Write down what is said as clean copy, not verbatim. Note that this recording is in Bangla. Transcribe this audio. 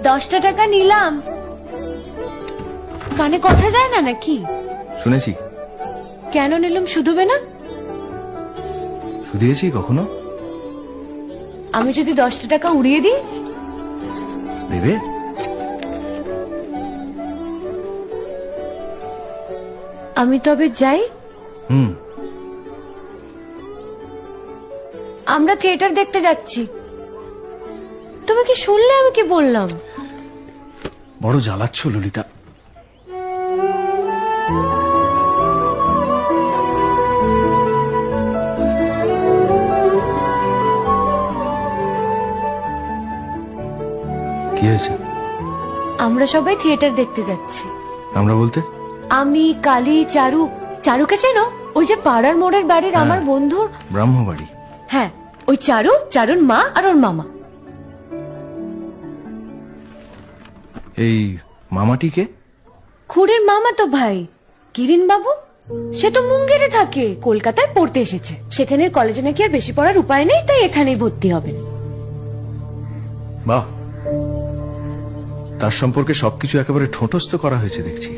10টা টাকা নিলাম। কানে কথা যায় না নাকি? শুনেছি। কেন নিলাম? শুধুবে না? শুধিয়েছি কখনো? আমি যদি 10টা টাকা উড়িয়ে দিই? দেবে? আমি তবে যাই। আমরা থিয়েটার দেখতে যাচ্ছি। তুমি কি শুনলে আমি কি বললাম? বড় জ্বালাচ্ছ ললিতা। কি হয়েছে? আমরা সবাই থিয়েটার দেখতে যাচ্ছি। আমরা বলতে? আমি, কালী, চারু। চারুকে চেনো? ওই যে পাড়ার মোড়ের বাড়ির আমার বন্ধুর ব্রাহ্মবাড়ি। হ্যাঁ, ওই চারু, চারুর মা আর ওর মামা। এই মামাটিকে? খুড়ের মামা তো ভাই, কিরিন বাবু। সে তো মুঙ্গেরে থাকে, কলকাতায় পড়তে এসেছে। সেখানের কলেজে নাকি আর বেশি পড়ার উপায় নেই, তাই এখানেই ভর্তি হবেন। বাহ, তার সম্পর্কে সবকিছু একেবারে ঠোঁটস্থ করা হয়েছে দেখছি।